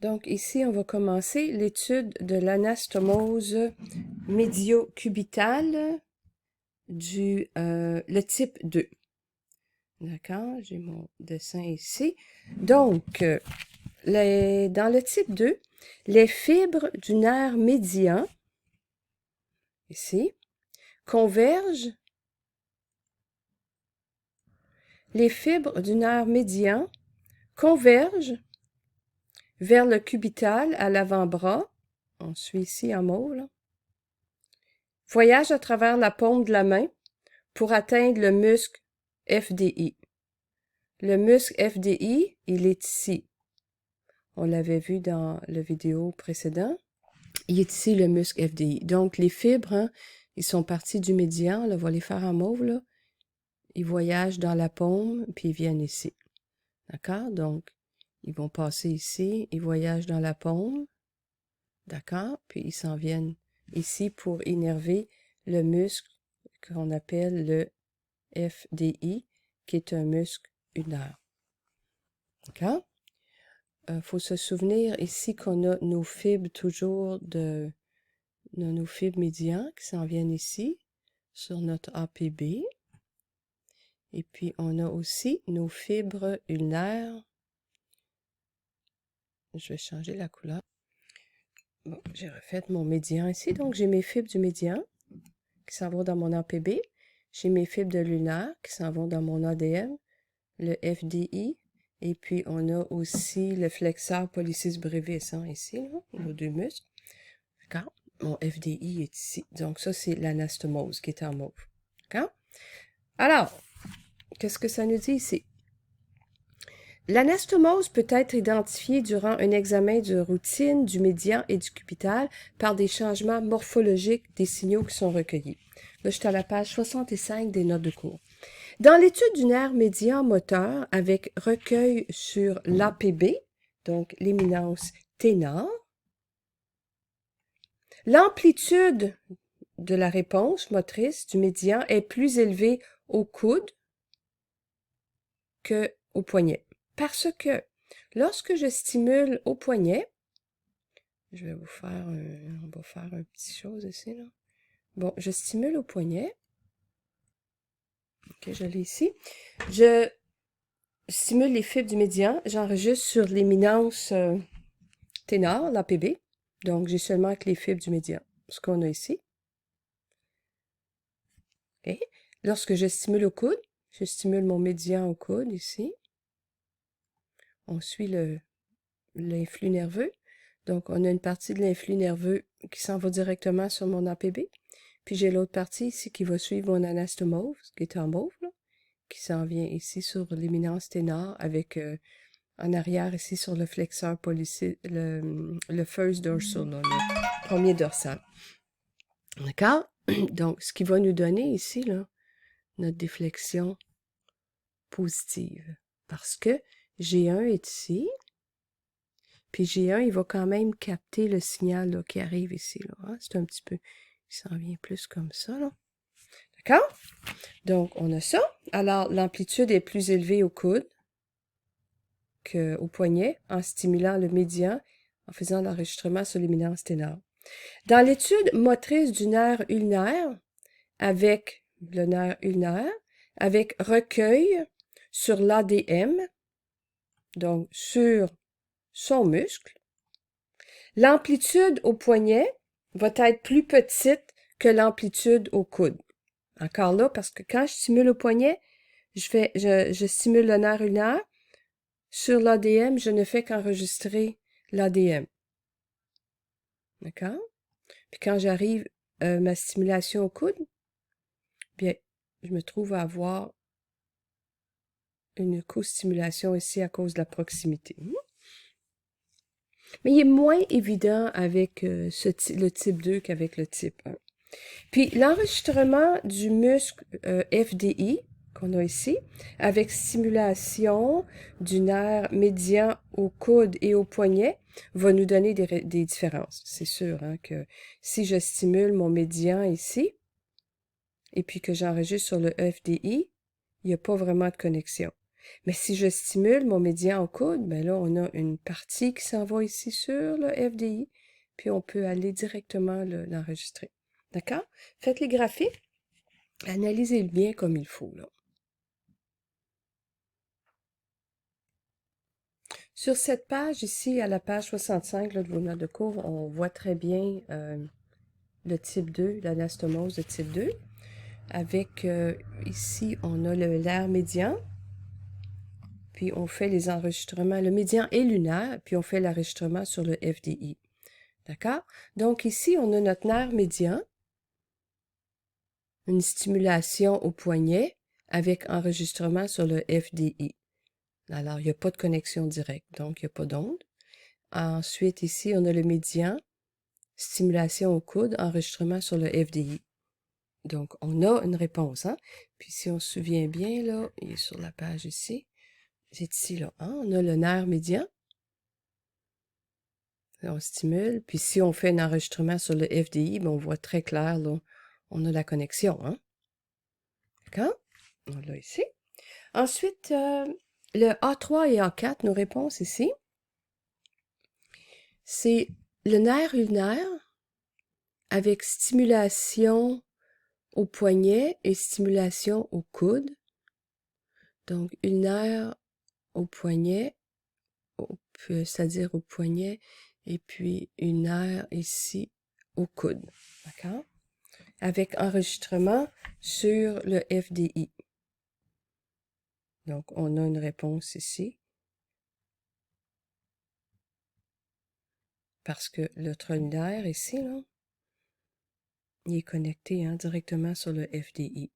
Donc ici, on va commencer l'étude de l'anastomose médiocubitale le type 2. D'accord, j'ai mon dessin ici. Donc, dans le type 2, les fibres du nerf médian, ici, convergent. Les fibres du nerf médian convergent vers le cubital à l'avant-bras. On suit ici en mauve, là. Voyage à travers la paume de la main pour atteindre le muscle FDI. Le muscle FDI, il est ici. On l'avait vu dans la vidéo précédente. Il est ici le muscle FDI. Donc, les fibres, hein, ils sont partis du médian. Là, on va les faire en mauve, là. Ils voyagent dans la paume, puis ils viennent ici. D'accord? Donc, ils vont passer ici, ils voyagent dans la paume. D'accord? Puis ils s'en viennent ici pour innerver le muscle qu'on appelle le FDI, qui est un muscle ulnaire. D'accord? Faut se souvenir ici qu'on a nos fibres toujours nos fibres médians qui s'en viennent ici, sur notre APB. Et puis, on a aussi nos fibres ulnaires. Je vais changer la couleur. Bon, j'ai refait mon médian ici. Donc, j'ai mes fibres du médian qui s'en vont dans mon APB. J'ai mes fibres de l'ulnaire qui s'en vont dans mon ADM, le FDI. Et puis, on a aussi le flexeur pollicis brevis, hein, ici, là, nos deux muscles. D'accord? Mon FDI est ici. Donc, ça, c'est l'anastomose qui est en mauve. D'accord? Alors, qu'est-ce que ça nous dit ici? L'anastomose peut être identifiée durant un examen de routine du médian et du cubital par des changements morphologiques des signaux qui sont recueillis. Là, je suis à la page 65 des notes de cours. Dans l'étude du nerf médian moteur avec recueil sur l'APB, donc l'éminence ténor, l'amplitude de la réponse motrice du médian est plus élevée au coude qu'au poignet. Parce que lorsque je stimule au poignet, je vais vous faire on va faire une petite chose ici, là. Bon, je stimule au poignet. OK, je l'ai ici. Je stimule les fibres du médian. J'enregistre sur l'éminence ténor, l'APB. Donc, j'ai seulement que les fibres du médian. Ce qu'on a ici. OK. Lorsque je stimule au coude, je stimule mon médian au coude, ici. On suit l'influx nerveux. Donc, on a une partie de l'influx nerveux qui s'en va directement sur mon APB. Puis, j'ai l'autre partie ici qui va suivre mon anastomose, qui est en mauve, là, qui s'en vient ici sur l'éminence ténor avec en arrière ici sur le flexeur pollicis, le first dorsal, là, le premier dorsal. D'accord? Donc, ce qui va nous donner ici, là, notre déflexion positive. Parce que G1 est ici. Puis G1, il va quand même capter le signal là, qui arrive ici. Hein? C'est un petit peu... Il s'en vient plus comme ça. D'accord? Donc, on a ça. Alors, l'amplitude est plus élevée au coude qu'au poignet en stimulant le médian, en faisant l'enregistrement sur l'éminence ténor. Dans l'étude motrice du nerf ulnaire, avec le nerf ulnaire, avec recueil sur l'ADM, donc sur son muscle, l'amplitude au poignet va être plus petite que l'amplitude au coude. Encore là, parce que quand je stimule au poignet, je stimule le nerf ulnaire. Sur l'ADM, je ne fais qu'enregistrer l'ADM. D'accord? Puis quand j'arrive ma stimulation au coude, bien, je me trouve à avoir une co-stimulation ici à cause de la proximité. Mais il est moins évident avec le type 2 qu'avec le type 1. Puis l'enregistrement du muscle FDI qu'on a ici, avec stimulation du nerf médian au coude et au poignet, va nous donner des différences. C'est sûr hein, que si je stimule mon médian ici, et puis que j'enregistre sur le FDI, il n'y a pas vraiment de connexion. Mais si je stimule mon médian au coude, ben là, on a une partie qui s'en va ici sur le FDI, puis on peut aller directement l'enregistrer. D'accord? Faites les graphiques, analysez-le bien comme il faut, là. Sur cette page ici, à la page 65 là, de vos notes de cours, on voit très bien le type 2, l'anastomose de type 2. Avec, ici, on a l'air médian, puis on fait les enregistrements, le médian et lunaire, puis on fait l'enregistrement sur le FDI. D'accord? Donc ici, on a notre nerf médian, une stimulation au poignet avec enregistrement sur le FDI. Alors, il n'y a pas de connexion directe, donc il n'y a pas d'onde. Ensuite, ici, on a le médian, stimulation au coude, enregistrement sur le FDI. Donc, on a une réponse, hein? Puis si on se souvient bien, là, il est sur la page ici. C'est ici, là, hein? On a le nerf médian. Là, on stimule. Puis si on fait un enregistrement sur le FDI, ben, on voit très clair, là, on a la connexion, hein? D'accord? On l'a ici. Ensuite, le A3 et A4, nos réponses ici, c'est le nerf ulnaire avec stimulation au poignet et stimulation au coude. Donc, ulnaire au poignet, c'est-à-dire au poignet, et puis ulnaire ici au coude. D'accord? Avec enregistrement sur le FDI. Donc, on a une réponse ici. Parce que le trolinaire ici, là, il est connecté hein, directement sur le FDI.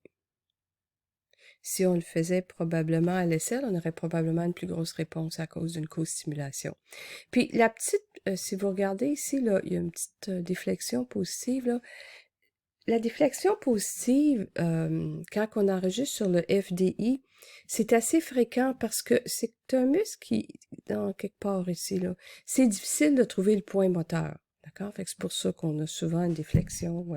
Si on le faisait probablement à l'aisselle, on aurait probablement une plus grosse réponse à cause d'une co-stimulation. Puis la petite, si vous regardez ici, là, il y a une petite déflexion positive. Là. La déflexion positive, quand on enregistre sur le FDI, c'est assez fréquent parce que c'est un muscle qui, dans quelque part ici, là, c'est difficile de trouver le point moteur. D'accord? Fait que c'est pour ça qu'on a souvent une déflexion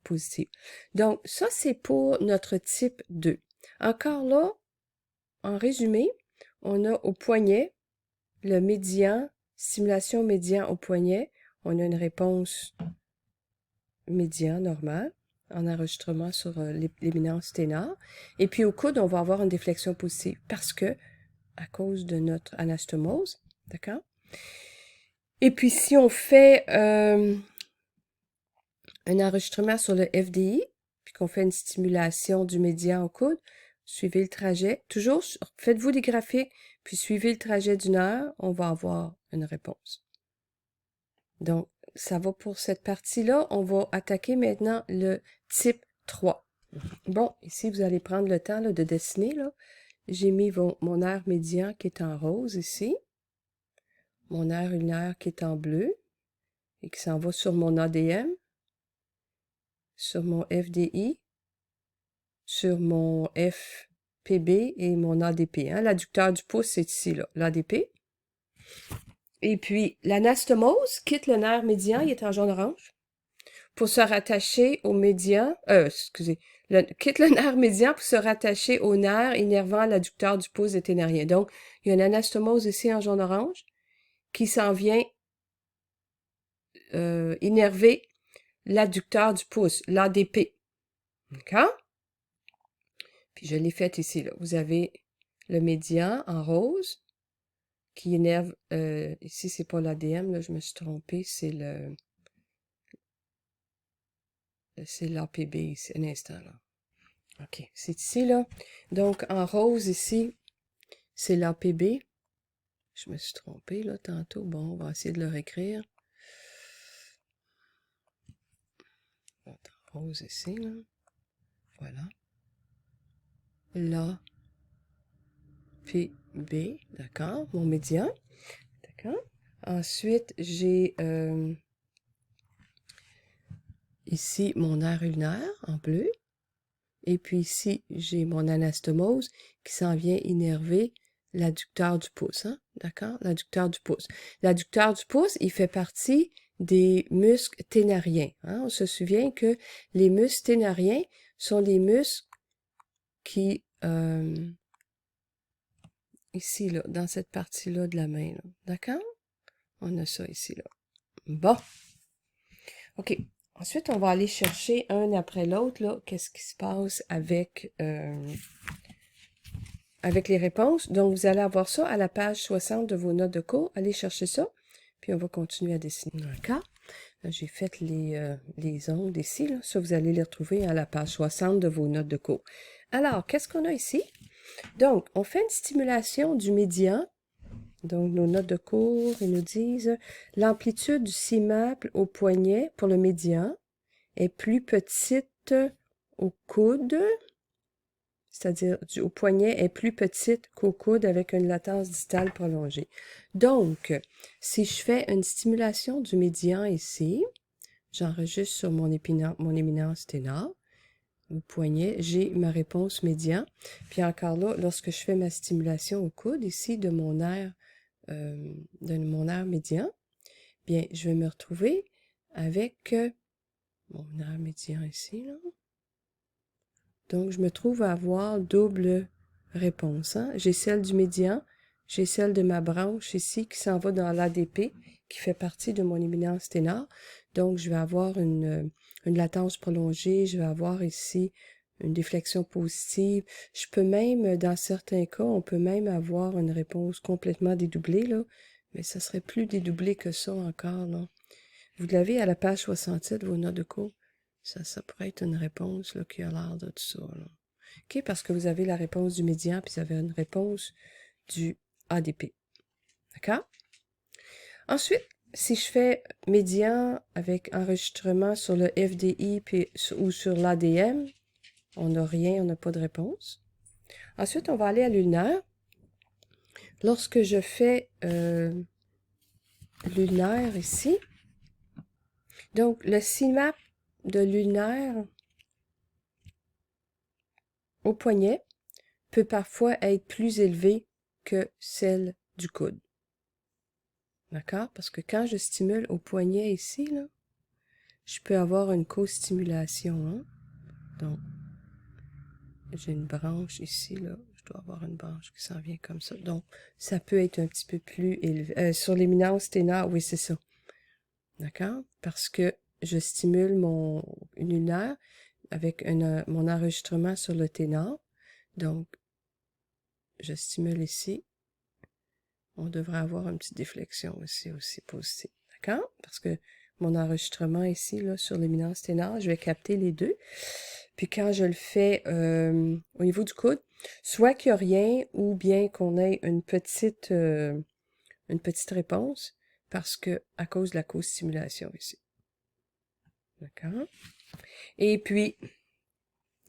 positive. Donc, ça, c'est pour notre type 2. Encore là, en résumé, on a au poignet le médian, stimulation médian au poignet. On a une réponse médian normale en enregistrement sur l'éminence ténor. Et puis au coude, on va avoir une déflexion positive parce que, à cause de notre anastomose, d'accord? Et puis si on fait un enregistrement sur le FDI, puis qu'on fait une stimulation du médian au coude, suivez le trajet. Toujours, faites-vous des graphiques, puis suivez le trajet d'une heure, on va avoir une réponse. Donc, ça va pour cette partie-là. On va attaquer maintenant le type 3. Bon, ici, vous allez prendre le temps là, de dessiner. J'ai mis mon nerf médian qui est en rose ici. Mon nerf ulnaire qui est en bleu et qui s'en va sur mon ADM, sur mon FDI, sur mon FPB et mon ADP. Hein. L'adducteur du pouce, c'est ici, là, l'ADP. Et puis, l'anastomose quitte le nerf médian, il est en jaune-orange, pour se rattacher au médian, quitte le nerf médian pour se rattacher au nerf innervant l'adducteur du pouce et ténérien. Donc, il y a une anastomose ici en jaune-orange qui s'en vient innerver l'adducteur du pouce, l'ADP. D'accord? Puis je l'ai fait ici, là. Vous avez le médian en rose qui innerve, ici c'est pas l'ADM, là, je me suis trompée, c'est l'APB ici, un instant, là. OK, c'est ici, là. Donc, en rose, ici, c'est l'APB. Je me suis trompée, là, tantôt. Bon, on va essayer de le réécrire. En rose, ici, là. Voilà. L'APB, d'accord. Mon médian. D'accord. Ensuite, j'ai ici mon nerf ulnaire en bleu. Et puis ici, j'ai mon anastomose qui s'en vient innerver l'adducteur du pouce. Hein? D'accord? L'adducteur du pouce. L'adducteur du pouce, il fait partie des muscles ténariens. Hein? On se souvient que les muscles ténariens sont des muscles qui ici, là, dans cette partie-là de la main, d'accord? On a ça ici, là. Bon. OK. Ensuite, on va aller chercher un après l'autre, là, qu'est-ce qui se passe avec les réponses. Donc, vous allez avoir ça à la page 60 de vos notes de cours. Allez chercher ça, puis on va continuer à dessiner. D'accord? J'ai fait les ongles ici, là. Ça, vous allez les retrouver à la page 60 de vos notes de cours. Alors, qu'est-ce qu'on a ici? Donc, on fait une stimulation du médian. Donc, nos notes de cours, ils nous disent l'amplitude du CIMAP au poignet pour le médian est plus petite au coude, c'est-à-dire au poignet est plus petite qu'au coude avec une latence distale prolongée. Donc, si je fais une stimulation du médian ici, j'enregistre sur mon éminence ténor, au poignet, j'ai ma réponse médian. Puis encore là, lorsque je fais ma stimulation au coude, ici, de mon nerf médian, bien, je vais me retrouver avec mon nerf médian ici, là. Donc, je me trouve à avoir double réponse. Hein? J'ai celle du médian, j'ai celle de ma branche ici qui s'en va dans l'ADP, qui fait partie de mon éminence ténor. Donc, je vais avoir une latence prolongée, je vais avoir ici une déflexion positive. Je peux même, dans certains cas, on peut même avoir une réponse complètement dédoublée, là, mais ça serait plus dédoublé que ça encore, là. Vous l'avez à la page 67, vos notes de cours. Ça pourrait être une réponse là, qui a l'air de tout ça. Là. OK, parce que vous avez la réponse du médian, puis vous avez une réponse du ADP. D'accord? Ensuite, si je fais médian avec enregistrement sur le FDI puis, ou sur l'ADM, on n'a rien, on n'a pas de réponse. Ensuite, on va aller à l'ulnaire. Lorsque je fais l'ulnaire ici, donc le CIMAP de l'ulnaire au poignet peut parfois être plus élevé que celle du coude. D'accord? Parce que quand je stimule au poignet ici, là, je peux avoir une co-stimulation. Hein? Donc, j'ai une branche ici, là. Je dois avoir une branche qui s'en vient comme ça. Donc, ça peut être un petit peu plus élevé. Sur l'éminence ténor, oui, c'est ça. D'accord? Parce que je stimule mon ulnaire avec mon enregistrement sur le ténor. Donc, je stimule ici. On devrait avoir une petite déflexion aussi positive. D'accord? Parce que mon enregistrement ici, là, sur l'éminence ténor, je vais capter les deux. Puis quand je le fais au niveau du coude, soit qu'il n'y a rien, ou bien qu'on ait une petite réponse, parce que à cause de la co-stimulation ici. D'accord? Et puis,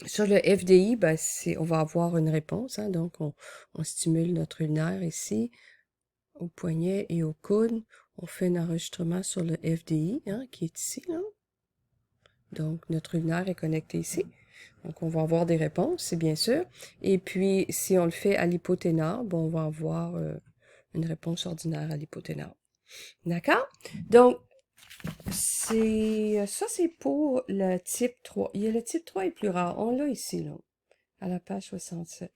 sur le FDI, ben, on va avoir une réponse. Hein, donc, on stimule notre ulnaire ici, au poignet et au coude. On fait un enregistrement sur le FDI, hein, qui est ici. Là. Donc, notre ulnaire est connecté ici. Donc, on va avoir des réponses, c'est bien sûr. Et puis, si on le fait à l'hypoténor, bon, on va avoir une réponse ordinaire à l'hypoténor. D'accord? Donc, ça, c'est pour le type 3. Il y a le type 3 est plus rare. On l'a ici, là, à la page 67.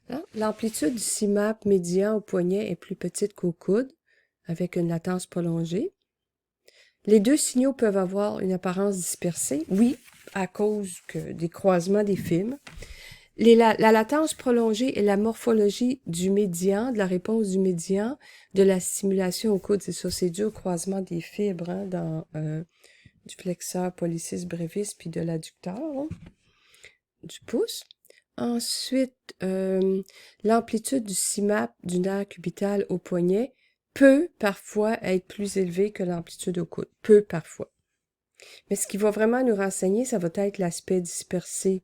Hein? L'amplitude du CIMAP médian au poignet est plus petite qu'au coude, avec une latence prolongée. Les deux signaux peuvent avoir une apparence dispersée, oui, à cause des croisements des fibres. La latence prolongée et la morphologie du médian, de la réponse du médian, de la stimulation au coude, c'est ça, c'est dû au croisement des fibres hein, du flexeur pollicis brevis puis de l'adducteur hein, du pouce. Ensuite, l'amplitude du CIMAP du nerf cubital au poignet peut parfois être plus élevée que l'amplitude au coude. Peut parfois. Mais ce qui va vraiment nous renseigner, ça va être l'aspect dispersé.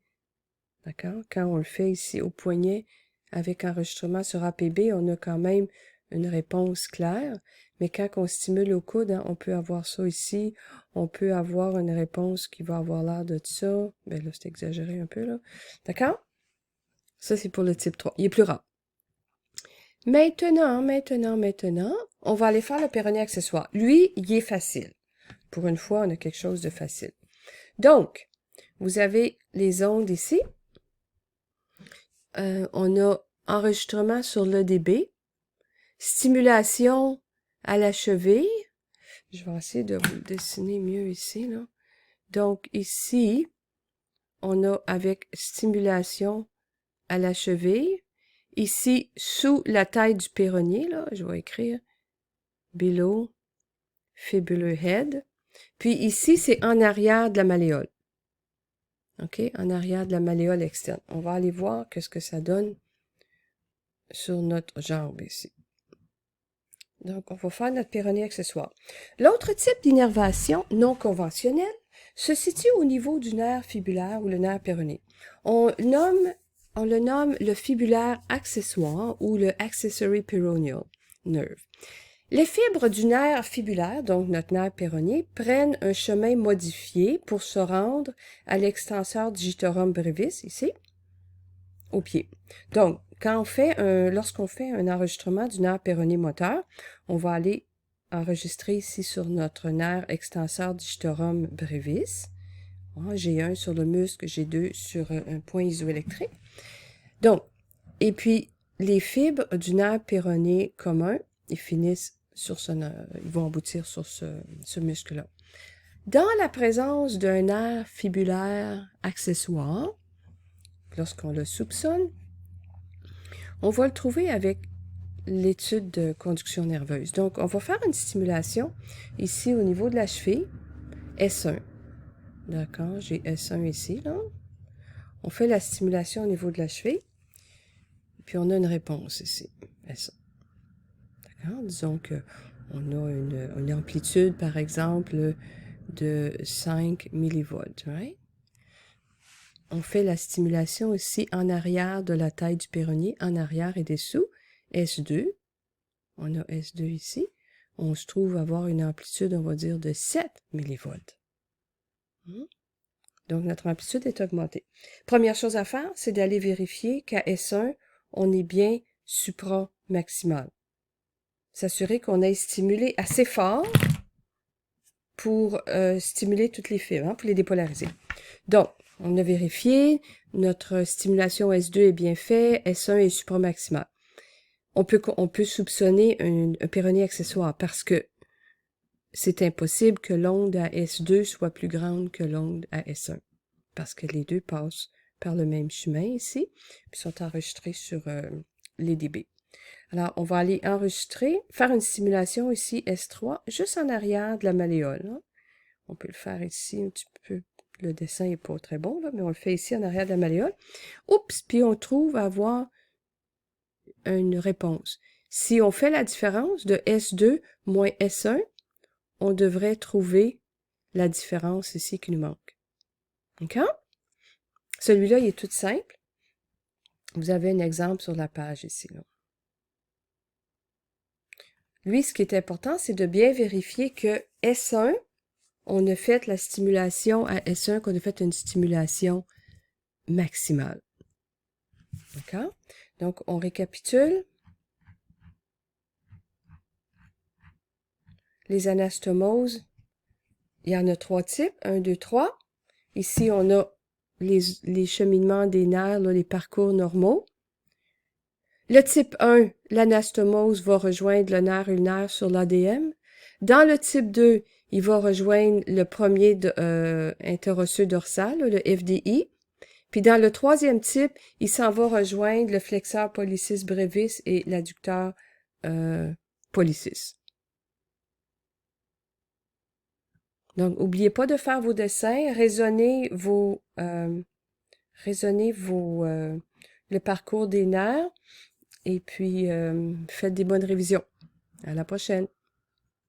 D'accord? Quand on le fait ici au poignet avec enregistrement sur APB, on a quand même une réponse claire. Mais quand on stimule au coude, hein, on peut avoir ça ici. On peut avoir une réponse qui va avoir l'air de ça. Ben là, c'est exagéré un peu, là. D'accord? Ça, c'est pour le type 3. Il est plus rare. Maintenant, on va aller faire le péroné accessoire. Lui, il est facile. Pour une fois, on a quelque chose de facile. Donc, vous avez les ondes ici. On a enregistrement sur l'EDB, stimulation à la cheville. Je vais essayer de vous le dessiner mieux ici, là. Donc, ici, on a avec stimulation à la cheville. Ici, sous la taille du péroné, là, je vais écrire below fibular head. Puis ici, c'est en arrière de la malléole. OK? En arrière de la malléole externe. On va aller voir qu'est-ce que ça donne sur notre jambe ici. Donc, on va faire notre péroné accessoire. L'autre type d'innervation non conventionnelle se situe au niveau du nerf fibulaire ou le nerf péroné. On le nomme le fibulaire accessoire ou le accessory peroneal nerve. Les fibres du nerf fibulaire, donc notre nerf péroné, prennent un chemin modifié pour se rendre à l'extenseur digitorum brevis, ici, au pied. Donc, lorsqu'on fait un enregistrement du nerf péroné moteur, on va aller enregistrer ici sur notre nerf extenseur digitorum brevis. J'ai un sur le muscle, j'ai deux sur un point isoélectrique. Donc, et puis, les fibres du nerf péroné commun, ils vont aboutir sur ce muscle-là. Dans la présence d'un nerf fibulaire accessoire, lorsqu'on le soupçonne, on va le trouver avec l'étude de conduction nerveuse. Donc, on va faire une stimulation ici au niveau de la cheville, S1. D'accord, j'ai S1 ici, là. On fait la stimulation au niveau de la cheville, puis on a une réponse ici, S1. D'accord, disons qu'on a une amplitude, par exemple, de 5 millivolts, right? On fait la stimulation ici en arrière de la taille du péroné, en arrière et dessous, S2. On a S2 ici. On se trouve avoir une amplitude, on va dire, de 7 millivolts. Donc, notre amplitude est augmentée. Première chose à faire, c'est d'aller vérifier qu'à S1, on est bien supramaximal. S'assurer qu'on ait stimulé assez fort pour stimuler toutes les fibres, pour les dépolariser. Donc, on a vérifié, notre stimulation S2 est bien faite, S1 est supramaximal. On peut soupçonner un péroné accessoire parce que c'est impossible que l'onde à S2 soit plus grande que l'onde à S1. Parce que les deux passent par le même chemin ici, puis sont enregistrés sur les dB. Alors, on va aller faire une stimulation ici, S3, juste en arrière de la malléole. Hein. On peut le faire ici un petit peu. Le dessin n'est pas très bon, là, mais on le fait ici en arrière de la malléole. Oups! Puis on trouve avoir une réponse. Si on fait la différence de S2 moins S1, on devrait trouver la différence ici qui nous manque. OK? Celui-là, il est tout simple. Vous avez un exemple sur la page ici. Là. Lui, ce qui est important, c'est de bien vérifier que S1, on a fait la stimulation à S1, qu'on a fait une stimulation maximale. D'accord? Donc, on récapitule. Les anastomoses, il y en a 3 types. 1, 2, 3. Ici, on a les cheminements des nerfs, là, les parcours normaux. Le type 1, l'anastomose va rejoindre le nerf ulnaire sur l'ADM. Dans le type 2, il va rejoindre le premier interosseux dorsal, le FDI. Puis dans le troisième type, il s'en va rejoindre le flexeur pollicis brevis et l'adducteur pollicis. Donc, n'oubliez pas de faire vos dessins, raisonnez le parcours des nerfs et puis faites des bonnes révisions. À la prochaine.